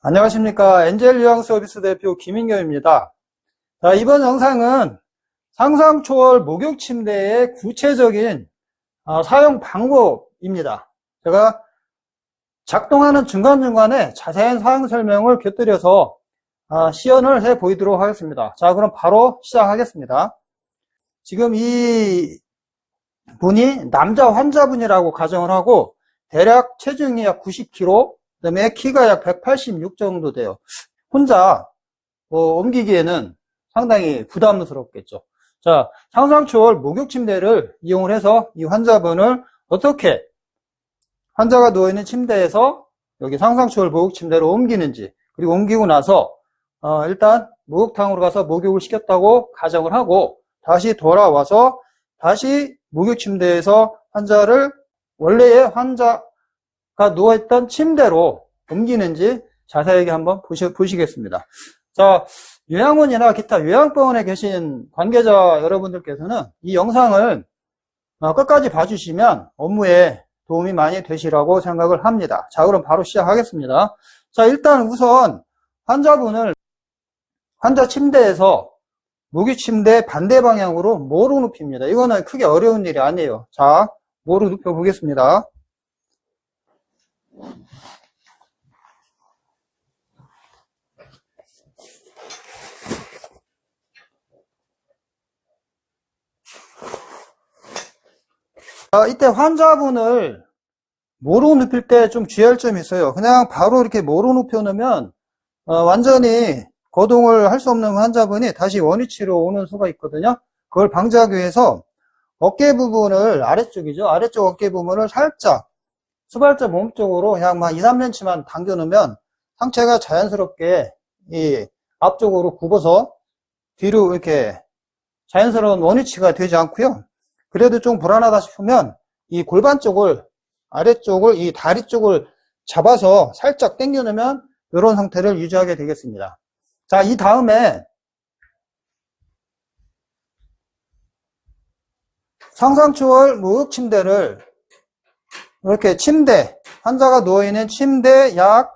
안녕하십니까. 엔젤 유형 서비스 대표 김인겸입니다. 자, 이번 영상은 상상 초월 목욕 침대의 구체적인 사용 방법입니다. 제가 작동하는 중간중간에 자세한 사용 설명을 곁들여서 시연을 해 보이도록 하겠습니다. 자, 그럼 바로 시작하겠습니다. 지금 이 분이 남자 환자분이라고 가정을 하고 대략 체중이 약 90kg, 그 다음에 키가 약 186 정도 돼요. 혼자 옮기기에는 상당히 부담스럽겠죠. 자, 상상초월 목욕 침대를 이용을 해서 이 환자분을 어떻게 환자가 누워있는 침대에서 여기 상상초월 목욕 침대로 옮기는지, 그리고 옮기고 나서 일단 목욕탕으로 가서 목욕을 시켰다고 가정을 하고 다시 돌아와서 다시 목욕 침대에서 환자를 원래의 환자가 누워있던 침대로 옮기는지 자세하게 한번 보시겠습니다. 자, 요양원이나 기타 요양병원에 계신 관계자 여러분들께서는 이 영상을 끝까지 봐주시면 업무에 도움이 많이 되시라고 생각을 합니다. 자, 그럼 바로 시작하겠습니다. 자, 일단 우선 환자분을 환자 침대에서 목욕 침대 반대 방향으로 뭐로 눕힙니다. 이거는 크게 어려운 일이 아니에요. 자, 뭐로 눕혀 보겠습니다. 이때 환자분을 뭐로 눕힐 때 좀 주의할 점이 있어요. 그냥 바로 이렇게 뭐로 눕혀 놓으면 완전히 거동을 할 수 없는 환자분이 다시 원위치로 오는 수가 있거든요. 그걸 방지하기 위해서 어깨 부분을 아래쪽이죠. 아래쪽 어깨 부분을 살짝 수발자 몸쪽으로 그냥 2, 3cm만 당겨 놓으면 상체가 자연스럽게 이 앞쪽으로 굽어서 뒤로 이렇게 자연스러운 원위치가 되지 않고요. 그래도 좀 불안하다 싶으면 이 골반 쪽을, 아래쪽을, 이 다리 쪽을 잡아서 살짝 당겨 놓으면 이런 상태를 유지하게 되겠습니다. 자, 이 다음에 상상초월 목욕 침대를 이렇게 환자가 누워있는 침대 약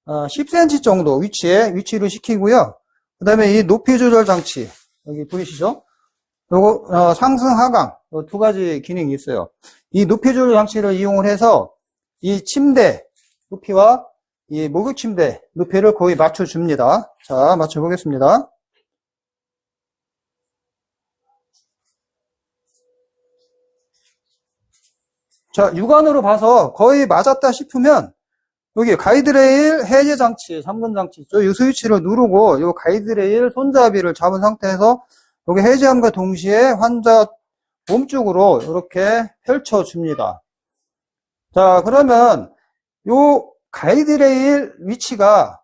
10cm 정도 위치를 시키고요. 그 다음에 이 높이 조절 장치, 여기 보이시죠? 요거 상승 하강 두 가지 기능이 있어요. 이 높이 조절 장치를 이용을 해서 이 침대 높이와 이 목욕 침대 높이를 거의 맞춰줍니다. 자, 맞춰보겠습니다. 자, 육안으로 봐서 거의 맞았다 싶으면 여기 가이드레일 해제 장치, 3분 장치 있죠? 이 스위치를 누르고 이 가이드레일 손잡이를 잡은 상태에서 여기 해제함과 동시에 환자 몸쪽으로 이렇게 펼쳐줍니다. 자, 그러면 이 가이드레일 위치가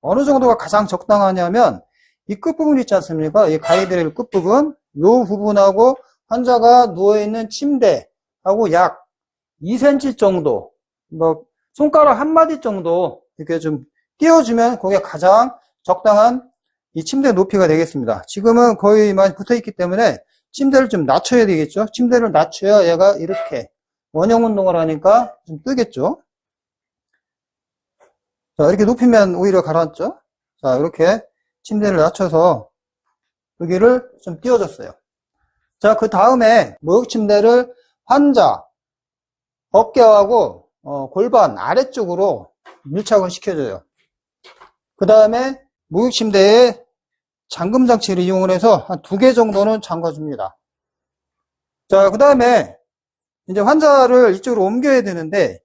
어느 정도가 가장 적당하냐면 이 끝부분 있지 않습니까? 이 가이드레일 끝부분, 이 부분하고 환자가 누워있는 침대하고 약 2cm 정도, 손가락 한 마디 정도 이렇게 좀 띄워주면 그게 가장 적당한 이 침대 높이가 되겠습니다. 지금은 거의 많이 붙어있기 때문에 침대를 좀 낮춰야 되겠죠. 침대를 낮춰야 얘가 이렇게 원형 운동을 하니까 좀 뜨겠죠. 자, 이렇게 높이면 오히려 가라앉죠. 자, 이렇게 침대를 낮춰서 여기를 좀 띄워줬어요. 자, 그 다음에 목욕 침대를 환자 어깨하고 골반 아래쪽으로 밀착을 시켜줘요. 그 다음에 목욕 침대에 잠금 장치를 이용을 해서 한 2개 정도는 잠가줍니다. 자, 그 다음에 이제 환자를 이쪽으로 옮겨야 되는데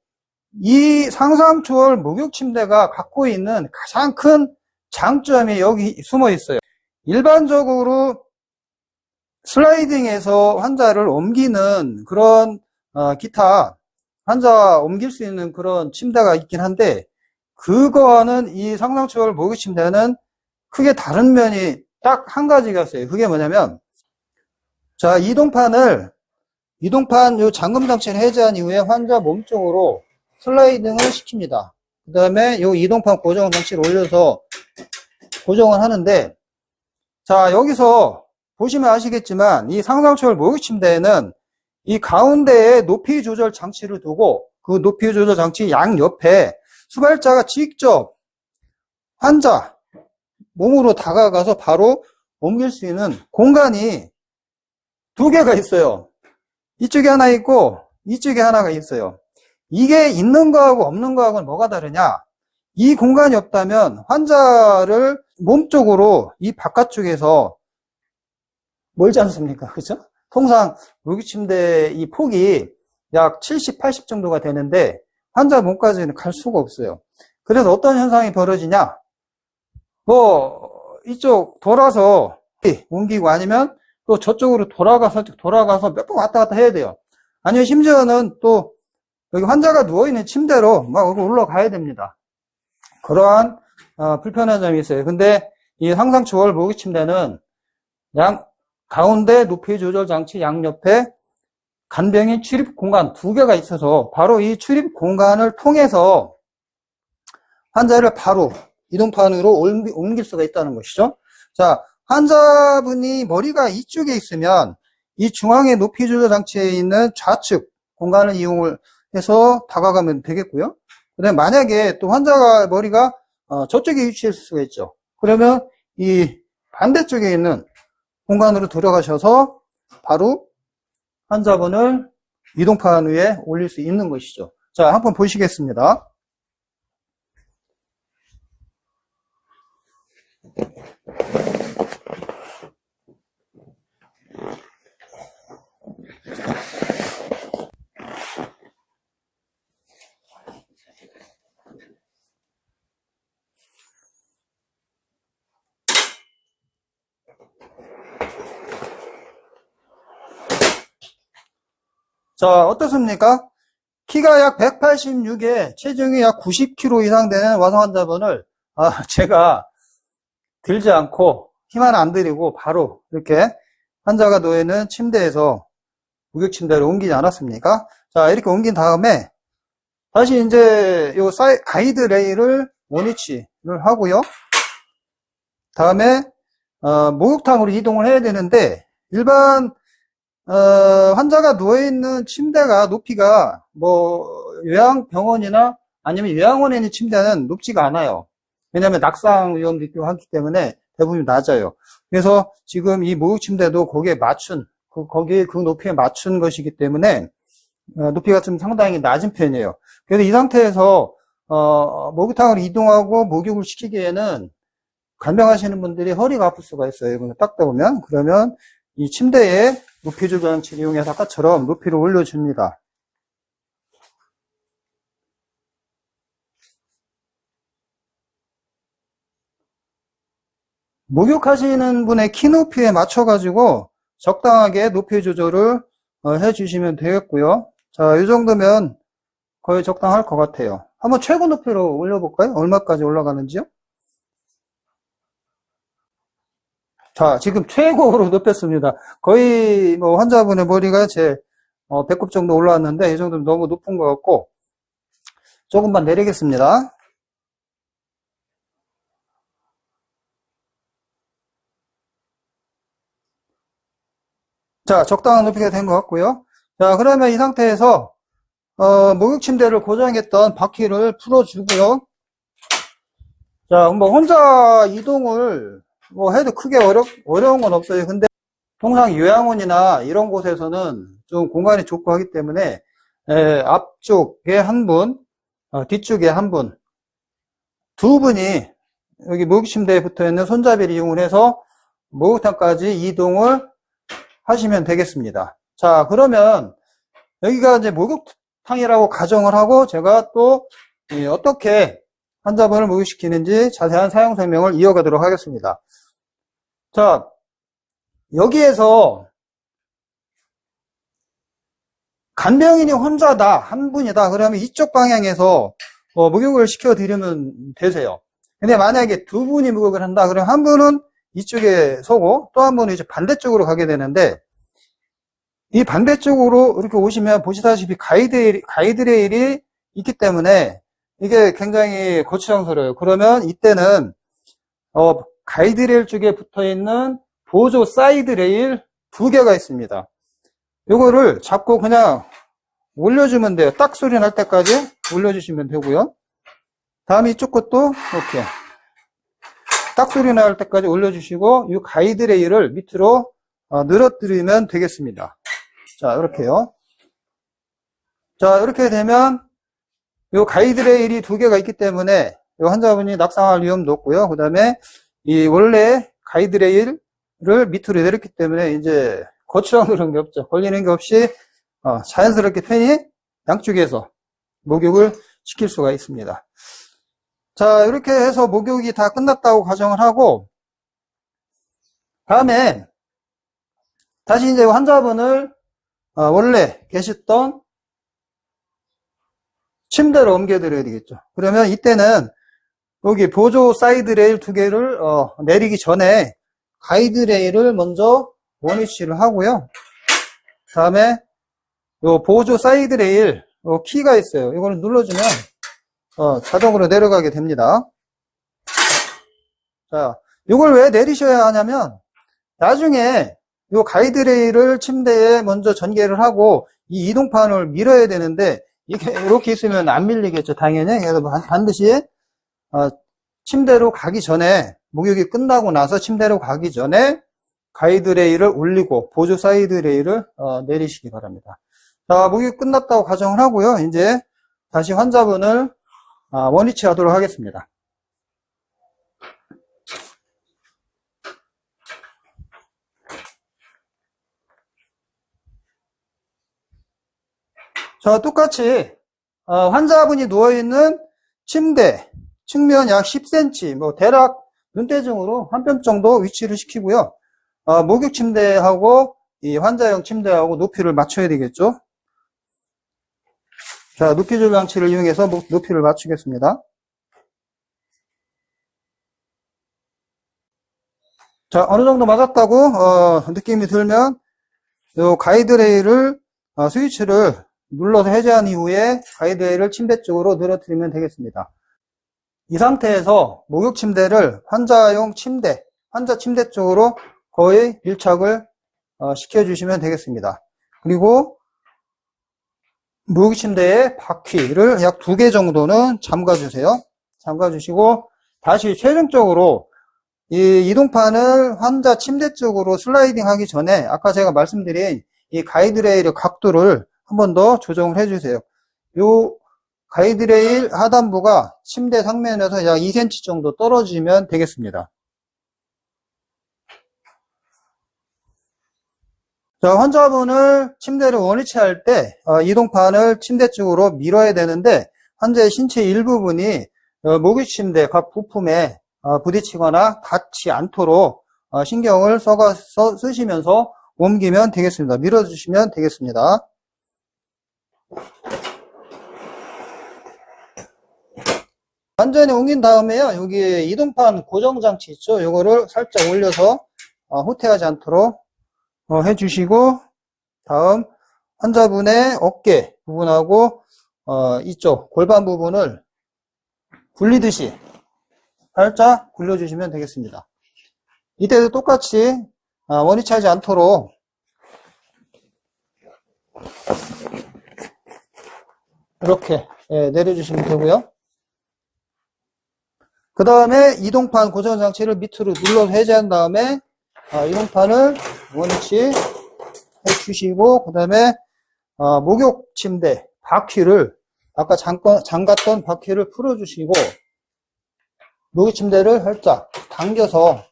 이 상상초월 목욕 침대가 갖고 있는 가장 큰 장점이 여기 숨어 있어요. 일반적으로 슬라이딩에서 환자를 옮기는 그런 기타 환자 옮길 수 있는 그런 침대가 있긴 한데 그거와는 이 상상초월 목욕 침대는 크게 다른 면이 딱 한 가지가 있어요. 그게 뭐냐면 자, 이동판 요 잠금 장치를 해제한 이후에 환자 몸쪽으로 슬라이딩을 시킵니다. 그 다음에 요 이동판 고정 장치를 올려서 고정을 하는데 자, 여기서 보시면 아시겠지만 이 상상초월 목욕 침대에는 이 가운데에 높이 조절 장치를 두고 그 높이 조절 장치 양옆에 수발자가 직접 환자 몸으로 다가가서 바로 옮길 수 있는 공간이 두 개가 있어요. 이쪽에 하나 있고 이쪽에 하나가 있어요. 이게 있는 거하고 없는 거하고는 뭐가 다르냐? 이 공간이 없다면 환자를 몸쪽으로 이 바깥쪽에서 멀지 않습니까? 그렇죠? 통상 무기침대 이 폭이 약 70, 80 정도가 되는데 환자 몸까지는 갈 수가 없어요. 그래서 어떤 현상이 벌어지냐? 이쪽 돌아서 옮기고 아니면 또 저쪽으로 돌아가서 몇 번 왔다 갔다 해야 돼요. 아니면 심지어는 또 여기 환자가 누워있는 침대로 막 올라가야 됩니다. 그러한 불편한 점이 있어요. 근데 이 상상초월 모기침대는 가운데 높이 조절 장치 양옆에 간병인 출입 공간 두 개가 있어서 바로 이 출입 공간을 통해서 환자를 바로 이동판으로 옮길 수가 있다는 것이죠. 자, 환자분이 머리가 이쪽에 있으면 이 중앙의 높이 조절 장치에 있는 좌측 공간을 이용을 해서 다가가면 되겠고요. 그다음에 만약에 또 환자가 머리가 저쪽에 위치해 있을 수가 있죠. 그러면 이 반대쪽에 있는 공간으로 들어가셔서 바로 환자분을 이동판 위에 올릴 수 있는 것이죠. 자, 한번 보시겠습니다. 자, 어떻습니까? 키가 약 186에 체중이 약 90kg 이상 되는 와성 환자분을 제가 들지 않고 힘 하나 안 들이고 바로 이렇게 환자가 놓여있는 침대에서 무격침대로 옮기지 않았습니까? 자, 이렇게 옮긴 다음에 다시 이제 요 가이드 레일을 원위치를 하고요. 다음에 목욕탕으로 이동을 해야 되는데 일반 환자가 누워있는 침대가 높이가 요양병원이나 아니면 요양원에 있는 침대는 높지가 않아요. 왜냐하면 낙상 위험도 있고 하기 때문에 대부분 낮아요. 그래서 지금 이 목욕침대도 거기에 맞춘, 거기에 그 높이에 맞춘 것이기 때문에 높이가 좀 상당히 낮은 편이에요. 그래서 이 상태에서 목욕탕을 이동하고 목욕을 시키기에는 간병하시는 분들이 허리가 아플 수가 있어요. 딱 보면 그러면 이 침대에 높이 조절 장치를 이용해서 아까처럼 높이를 올려줍니다. 목욕하시는 분의 키 높이에 맞춰가지고 적당하게 높이 조절을 해주시면 되겠고요. 자, 이 정도면 거의 적당할 것 같아요. 한번 최고 높이로 올려볼까요? 얼마까지 올라가는지요? 자, 지금 최고로 높였습니다. 거의 환자분의 머리가 제 배꼽 정도 올라왔는데 이 정도면 너무 높은 것 같고 조금만 내리겠습니다. 자, 적당한 높이가 된 것 같고요. 자, 그러면 이 상태에서 목욕침대를 고정했던 바퀴를 풀어주고요. 자, 혼자 이동을 해도 크게 어려운 건 없어요. 근데 통상 요양원이나 이런 곳에서는 좀 공간이 좁고 하기 때문에 앞쪽에 한 분, 뒤쪽에 한 분, 두 분이 여기 목욕침대에 붙어있는 손잡이를 이용을 해서 목욕탕까지 이동을 하시면 되겠습니다. 자, 그러면 여기가 이제 목욕탕이라고 가정을 하고 제가 또 어떻게 환자분을 목욕시키는지 자세한 사용 설명을 이어가도록 하겠습니다. 자, 여기에서 간병인이 혼자다, 한 분이다, 그러면 이쪽 방향에서 목욕을 시켜드리면 되세요. 근데 만약에 두 분이 목욕을 한다, 그러면 한 분은 이쪽에 서고 또 한 분은 이제 반대쪽으로 가게 되는데 이 반대쪽으로 이렇게 오시면 보시다시피 가이드레일이 있기 때문에 이게 굉장히 거추장스러워요. 그러면 이때는 가이드레일 쪽에 붙어있는 보조 사이드 레일 두 개가 있습니다. 요거를 잡고 그냥 올려주면 돼요. 딱 소리 날 때까지 올려주시면 되고요. 다음에 이쪽 것도 이렇게 딱소리 날 때까지 올려주시고 이 가이드레일을 밑으로 늘어뜨리면 되겠습니다. 자, 이렇게요. 자, 이렇게 되면 이 가이드레일이 두 개가 있기 때문에 이 환자분이 낙상할 위험도 없고요. 그 다음에 이 원래 가이드레일을 밑으로 내렸기 때문에 이제 거치랑 그런 게 없죠. 걸리는 게 없이 자연스럽게 편히 양쪽에서 목욕을 시킬 수가 있습니다. 자, 이렇게 해서 목욕이 다 끝났다고 가정을 하고, 다음에 다시 이제 환자분을 원래 계셨던 침대로 옮겨드려야 되겠죠. 그러면 이때는 여기 보조 사이드 레일 두 개를 내리기 전에 가이드 레일을 먼저 원위치를 하고요. 다음에 요 보조 사이드 레일 요 키가 있어요. 이거를 눌러주면 자동으로 내려가게 됩니다. 자, 이걸 왜 내리셔야 하냐면 나중에 요 가이드 레일을 침대에 먼저 전개를 하고 이 이동판을 밀어야 되는데 이게 이렇게 있으면 안 밀리겠죠, 당연히. 그래서 반드시 침대로 가기 전에, 목욕이 끝나고 나서 침대로 가기 전에 가이드 레일을 올리고 보조 사이드 레일을 내리시기 바랍니다. 자, 목욕이 끝났다고 가정을 하고요. 이제 다시 환자분을 원위치 하도록 하겠습니다. 자, 똑같이 환자분이 누워있는 침대 측면 약 10cm, 대략 눈대중으로 한 뼘 정도 위치를 시키고요. 목욕 침대하고 이 환자용 침대하고 높이를 맞춰야 되겠죠. 자, 높이줄 장치를 이용해서 높이를 맞추겠습니다. 자, 어느 정도 맞았다고 느낌이 들면 요 가이드레일을 스위치를 눌러서 해제한 이후에 가이드레일을 침대 쪽으로 늘어뜨리면 되겠습니다. 이 상태에서 목욕 침대를 환자용 침대, 환자 침대 쪽으로 거의 밀착을 시켜주시면 되겠습니다. 그리고 목욕 침대의 바퀴를 약 2개 정도는 잠가주세요. 잠가주시고 다시 최종적으로 이 이동판을 환자 침대 쪽으로 슬라이딩 하기 전에 아까 제가 말씀드린 이 가이드레일의 각도를 한 번 더 조정을 해주세요. 요 가이드레일 하단부가 침대 상면에서 약 2cm 정도 떨어지면 되겠습니다. 자, 환자분을 침대를 원위치할 때 이동판을 침대 쪽으로 밀어야 되는데 환자의 신체 일부분이 목욕 침대 각 부품에 부딪히거나 닿지 않도록 신경을 쓰시면서 옮기면 되겠습니다. 밀어주시면 되겠습니다. 완전히 옮긴 다음에요. 여기 이동판 고정장치 있죠? 요거를 살짝 올려서 후퇴하지 않도록 해주시고, 다음 환자분의 어깨 부분하고 이쪽 골반 부분을 굴리듯이 살짝 굴려주시면 되겠습니다. 이때도 똑같이 원위치하지 않도록 이렇게 내려주시면 되고요. 그 다음에 이동판 고정장치를 밑으로 눌러서 해제한 다음에 이동판을 원위치 해주시고, 그 다음에 목욕 침대 바퀴를 아까 잠갔던 바퀴를 풀어주시고 목욕 침대를 살짝 당겨서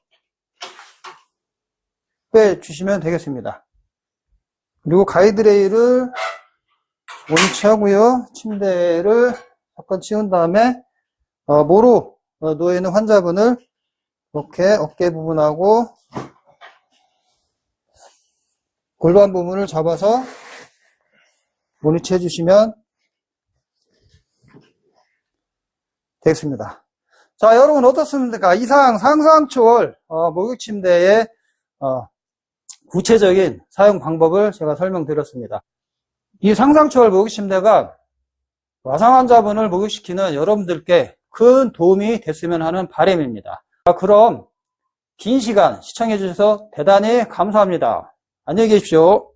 빼주시면 되겠습니다. 그리고 가이드레일을 원위치하고요. 침대를 잠깐 치운 다음에 모로 누워있는 환자분을 이렇게 어깨 부분하고 골반 부분을 잡아서 원위치 해주시면 되겠습니다. 자, 여러분 어떻습니까? 이상 상상초월 목욕 침대의 구체적인 사용 방법을 제가 설명드렸습니다. 이 상상초월 목욕 침대가 와상 환자분을 목욕시키는 여러분들께 큰 도움이 됐으면 하는 바람입니다. 그럼 긴 시간 시청해 주셔서 대단히 감사합니다. 안녕히 계십시오.